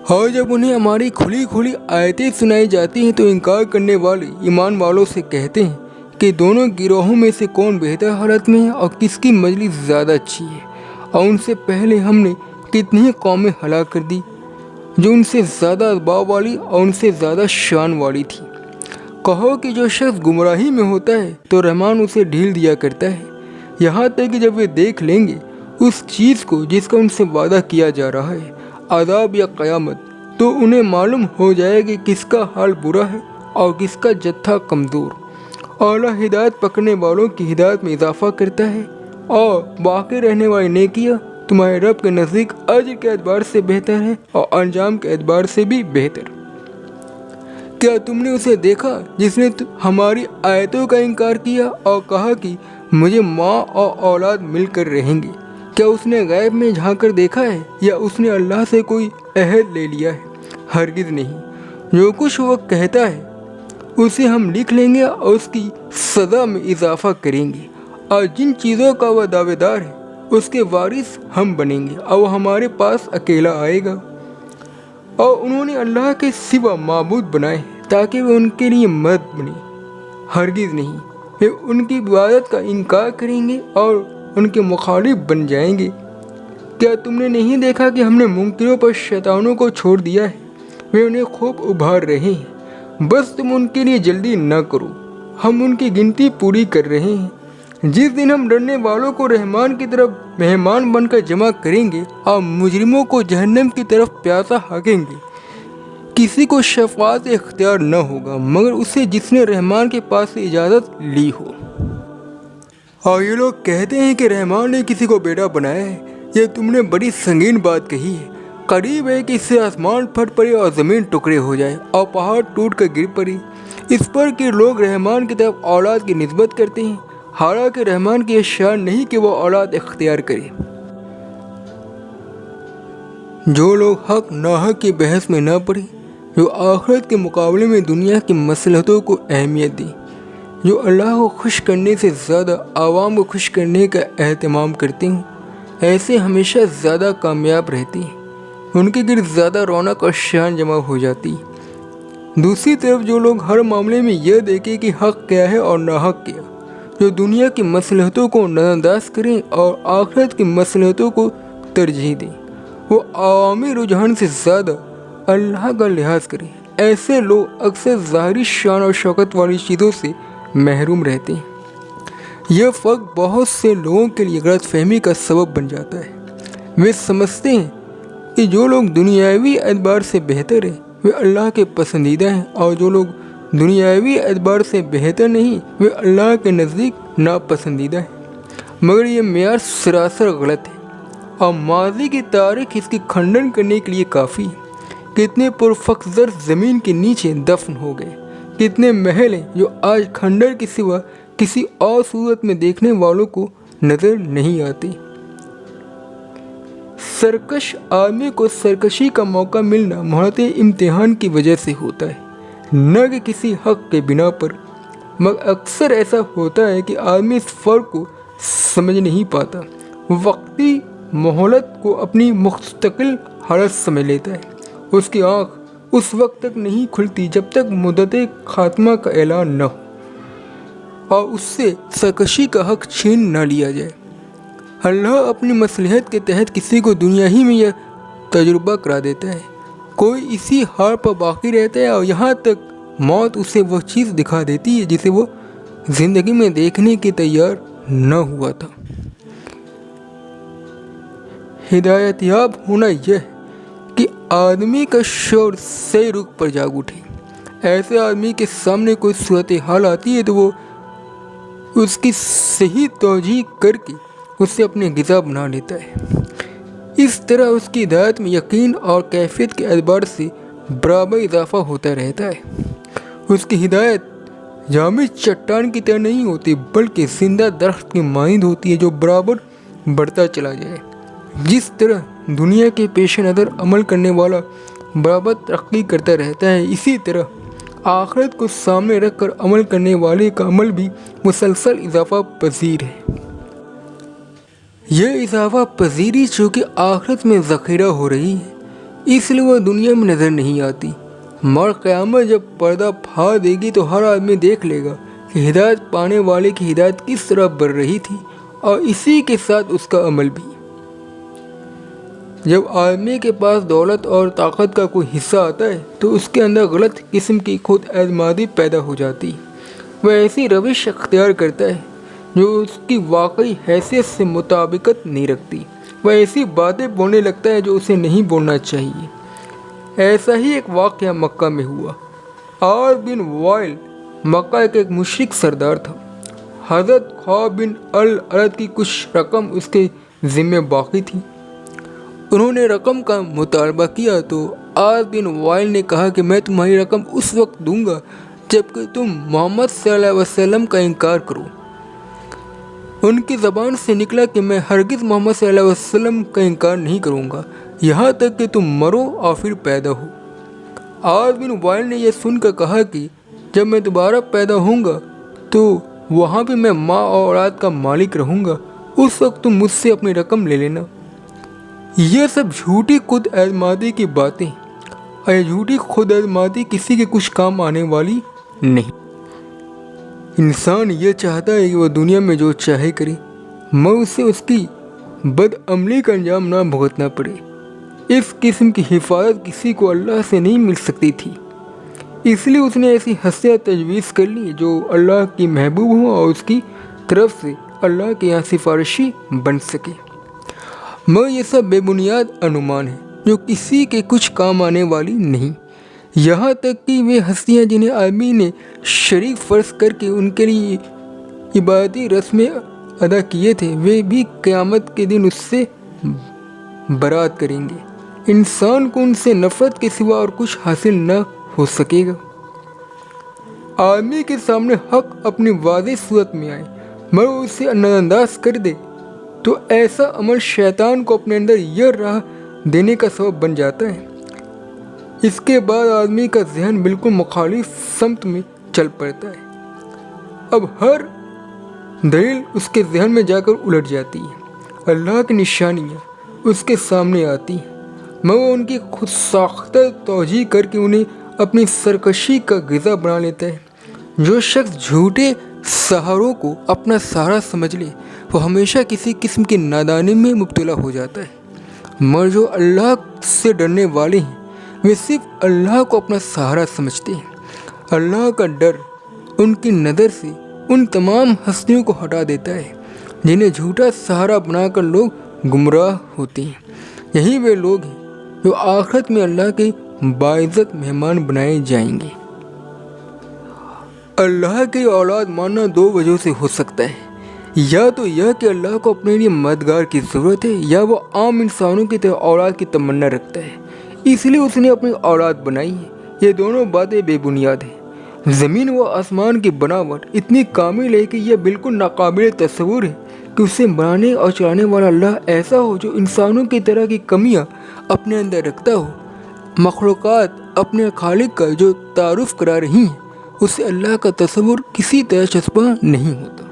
اور جب انہیں ہماری کھلی کھلی آیتیں سنائی جاتی ہیں تو انکار کرنے والے ایمان والوں سے کہتے ہیں کہ دونوں گروہوں میں سے کون بہتر حالت میں ہے اور کس کی مجلس زیادہ اچھی ہے، اور ان سے پہلے ہم نے کتنی قومیں ہلاک کر دی جو ان سے زیادہ اسباب والی اور ان سے زیادہ شان والی تھی۔ کہو کہ جو شخص گمراہی میں ہوتا ہے تو رحمان اسے ڈھیل دیا کرتا ہے، یہاں تک کہ جب وہ دیکھ لیں گے اس چیز کو جس کا ان سے وعدہ کیا جا رہا ہے، عذاب یا قیامت، تو انہیں معلوم ہو جائے کہ کس کا حال برا ہے اور کس کا جتھا کمزور۔ اعلیٰ ہدایت پکڑنے والوں کی ہدایت میں اضافہ کرتا ہے، اور باقی رہنے والی نیکیاں تمہارے رب کے نزدیک اجر کے اعتبار سے بہتر ہے اور انجام کے اعتبار سے بھی بہتر۔ کیا تم نے اسے دیکھا جس نے ہماری آیتوں کا انکار کیا اور کہا کہ مجھے ماں اور اولاد مل کر رہیں گے؟ کیا اس نے غیب میں جھانک کر دیکھا ہے یا اس نے اللہ سے کوئی عہد لے لیا ہے؟ ہرگز نہیں۔ جو کچھ وہ کہتا ہے اسے ہم لکھ لیں گے اور اس کی سزا میں اضافہ کریں گے، اور جن چیزوں کا وہ دعوے دار ہے اس کے وارث ہم بنیں گے، اور وہ ہمارے پاس اکیلا آئے گا۔ اور انہوں نے اللہ کے سوا معبود بنائے ہیں تاکہ وہ ان کے لیے مدد بنے۔ ہرگز نہیں، وہ ان کی عبادت کا انکار کریں گے اور ان کے مخالف بن جائیں گے۔ کیا تم نے نہیں دیکھا کہ ہم نے منکروں پر شیطانوں کو چھوڑ دیا ہے، وہ انہیں خوب ابھار رہے ہیں، بس تم ان کے لیے جلدی نہ کرو، ہم ان کی گنتی پوری کر رہے ہیں۔ جس دن ہم ڈرنے والوں کو رحمان کی طرف مہمان بن کر جمع کریں گے اور مجرموں کو جہنم کی طرف پیاسا ہانکیں گے، کسی کو شفاعت اختیار نہ ہوگا مگر اسے جس نے رحمان کے پاس سے اجازت لی ہو۔ اور یہ لوگ کہتے ہیں کہ رحمان نے کسی کو بیٹا بنایا ہے، یہ تم نے بڑی سنگین بات کہی ہے۔ قریب ہے کہ اس سے آسمان پھٹ پڑے اور زمین ٹکڑے ہو جائے اور پہاڑ ٹوٹ کر گر پڑے، اس پر کہ لوگ رحمان کی طرف اولاد کی نسبت کرتے ہیں، حالانکہ رحمان کی یہ شان نہیں کہ وہ اولاد اختیار کرے۔ جو لوگ حق ناحق کی بحث میں نہ پڑیں، جو آخرت کے مقابلے میں دنیا کی مصلحتوں کو اہمیت دیں، جو اللہ کو خوش کرنے سے زیادہ عوام کو خوش کرنے کا اہتمام کرتے ہوں، ایسے ہمیشہ زیادہ کامیاب رہتے ہیں، ان کے گرد زیادہ رونق اور شان جمع ہو جاتی۔ دوسری طرف جو لوگ ہر معاملے میں یہ دیکھیں کہ حق کیا ہے اور ناحق کیا، جو دنیا کی مصلحتوں کو نظر انداز کریں اور آخرت کی مصلحتوں کو ترجیح دیں، وہ عوامی رجحان سے زیادہ اللہ کا لحاظ کریں، ایسے لوگ اکثر ظاہری شان اور شوکت والی چیزوں سے محروم رہتے ہیں۔ یہ فرق بہت سے لوگوں کے لیے غلط فہمی کا سبب بن جاتا ہے۔ وہ سمجھتے ہیں کہ جو لوگ دنیاوی اعتبار سے بہتر ہیں وہ اللہ کے پسندیدہ ہیں، اور جو لوگ دنیاوی اعتبار سے بہتر نہیں وہ اللہ کے نزدیک ناپسندیدہ ہیں، مگر یہ معیار سراسر غلط ہے، اور ماضی کی تاریخ اس کی کھنڈن کرنے کے لیے کافی ہے۔ کتنے پرفخر زمین کے نیچے دفن ہو گئے، کتنے محل ہیں جو آج کھنڈر کے سوا کسی اور صورت میں دیکھنے والوں کو نظر نہیں آتے۔ سرکش آدمی کو سرکشی کا موقع ملنا مہارت امتحان کی وجہ سے ہوتا ہے، نہ کہ کسی حق کے بنا پر، مگر اکثر ایسا ہوتا ہے کہ آدمی اس فرق کو سمجھ نہیں پاتا، وقتی مہلت کو اپنی مستقل حالت سمجھ لیتا ہے۔ اس کی آنکھ اس وقت تک نہیں کھلتی جب تک مدت خاتمہ کا اعلان نہ ہو اور اس سے سرکشی کا حق چھین نہ لیا جائے۔ اللہ اپنی مصلحت کے تحت کسی کو دنیا ہی میں یہ تجربہ کرا دیتا ہے، کوئی اسی حال پر باقی رہتا ہے اور یہاں تک موت اسے وہ چیز دکھا دیتی ہے جسے وہ زندگی میں دیکھنے کے تیار نہ ہوا تھا۔ ہدایت یاب ہونا یہ ہے کہ آدمی کا شعور صحیح رخ پر جاگ اٹھے۔ ایسے آدمی کے سامنے کوئی صورتحال آتی ہے تو وہ اس کی صحیح توجیہ کر کے اس سے اپنی غذا بنا لیتا ہے۔ اس طرح اس کی ہدایت میں یقین اور کیفیت کے اعتبار سے برابر اضافہ ہوتا رہتا ہے۔ اس کی ہدایت جامد چٹان کی طرح نہیں ہوتی بلکہ زندہ درخت کی مانند ہوتی ہے جو برابر بڑھتا چلا جائے۔ جس طرح دنیا کے پیش نظر عمل کرنے والا برابر ترقی کرتا رہتا ہے، اسی طرح آخرت کو سامنے رکھ کر عمل کرنے والے کا عمل بھی مسلسل اضافہ پذیر ہے۔ یہ اضافہ پذیری چونکہ آخرت میں ذخیرہ ہو رہی ہے، اس لیے وہ دنیا میں نظر نہیں آتی، مگر قیامت جب پردہ پھاڑ دے گی تو ہر آدمی دیکھ لے گا کہ ہدایت پانے والے کی ہدایت کس طرح بڑھ رہی تھی، اور اسی کے ساتھ اس کا عمل بھی۔ جب آدمی کے پاس دولت اور طاقت کا کوئی حصہ آتا ہے تو اس کے اندر غلط قسم کی خود اعتمادی پیدا ہو جاتی ہے۔ وہ ایسی روش اختیار کرتا ہے جو اس کی واقعی حیثیت سے مطابقت نہیں رکھتی۔ وہ ایسی باتیں بولنے لگتا ہے جو اسے نہیں بولنا چاہیے۔ ایسا ہی ایک واقعہ مکہ میں ہوا۔ عاص بن وائل مکہ کا ایک مشرک سردار تھا۔ حضرت خباب بن الارت کی کچھ رقم اس کے ذمہ باقی تھی۔ انہوں نے رقم کا مطالبہ کیا تو عاص بن وائل نے کہا کہ میں تمہاری رقم اس وقت دوں گا جب کہ تم محمد صلی اللہ علیہ وسلم کا انکار کرو۔ ان کی زبان سے نکلا کہ میں ہرگز محمد صلی اللہ علیہ وسلم کا انکار نہیں کروں گا یہاں تک کہ تم مرو اور پھر پیدا ہو۔ عاص بن وائل نے یہ سن کر کہا کہ جب میں دوبارہ پیدا ہوں گا تو وہاں بھی میں ماں اور اولاد کا مالک رہوں گا، اس وقت تم مجھ سے اپنی رقم لے لینا۔ یہ سب جھوٹی خود اعتمادی کی باتیں، اور یہ جھوٹی خود اعتمادی کسی کے کچھ کام آنے والی نہیں۔ انسان یہ چاہتا ہے کہ وہ دنیا میں جو چاہے کرے مگر اسے اس کی بد عملی کا انجام نہ بھگتنا پڑے۔ اس قسم کی حفاظت کسی کو اللہ سے نہیں مل سکتی تھی، اس لیے اس نے ایسی ہستیاں تجویز کر لی جو اللہ کی محبوب ہوں اور اس کی طرف سے اللہ کے یہاں سفارشی بن سکے۔ مگر یہ سب بے بنیاد انمان ہے جو کسی کے کچھ کام آنے والی نہیں۔ یہاں تک کہ وہ ہستیاں جنہیں آدمی نے شریک فرض کر کے ان کے لیے عبادتی رسمیں ادا کیے تھے وہ بھی قیامت کے دن اس سے برات کریں گے۔ انسان کو ان سے نفرت کے سوا اور کچھ حاصل نہ ہو سکے گا۔ آدمی کے سامنے حق اپنی واضح صورت میں آئے مگر اسے نظر انداز کر دے تو ایسا عمل شیطان کو اپنے اندر یہ راہ دینے کا سبب بن جاتا ہے۔ اس کے بعد آدمی کا ذہن بالکل مخالف سمت میں چل پڑتا ہے۔ اب ہر دلیل اس کے ذہن میں جا کر الٹ جاتی ہے، اللہ کی نشانیاں اس کے سامنے آتی ہیں مگر ان کی خود ساختہ توجیہ کر کے انہیں اپنی سرکشی کا غذا بنا لیتا ہے۔ جو شخص جھوٹے سہاروں کو اپنا سہارا سمجھ لے وہ ہمیشہ کسی قسم کی نادانی میں مبتلا ہو جاتا ہے، مگر جو اللہ سے ڈرنے والے ہیں وہ صرف اللہ کو اپنا سہارا سمجھتے ہیں۔ اللہ کا ڈر ان کی نظر سے ان تمام ہستیوں کو ہٹا دیتا ہے جنہیں جھوٹا سہارا بنا کر لوگ گمراہ ہوتے ہیں۔ یہی وہ لوگ ہیں جو آخرت میں اللہ کے باعزت مہمان بنائے جائیں گے۔ اللہ کی اولاد ماننا دو وجہوں سے ہو سکتا ہے، یا تو یہ کہ اللہ کو اپنے لیے مددگار کی ضرورت ہے یا وہ عام انسانوں کی طرح اولاد کی تمنا رکھتا ہے اس لیے اس نے اپنی اولاد بنائی ہے۔ یہ دونوں باتیں بے بنیاد ہیں۔ زمین و آسمان کی بناوٹ اتنی کامل ہے کہ یہ بالکل ناقابل تصور ہے کہ اسے بنانے اور چلانے والا اللہ ایسا ہو جو انسانوں کی طرح کی کمیاں اپنے اندر رکھتا ہو۔ مخلوقات اپنے خالق کا جو تعارف کرا رہی ہیں اسے اللہ کا تصور کسی طرح چسپاں نہیں ہوتا۔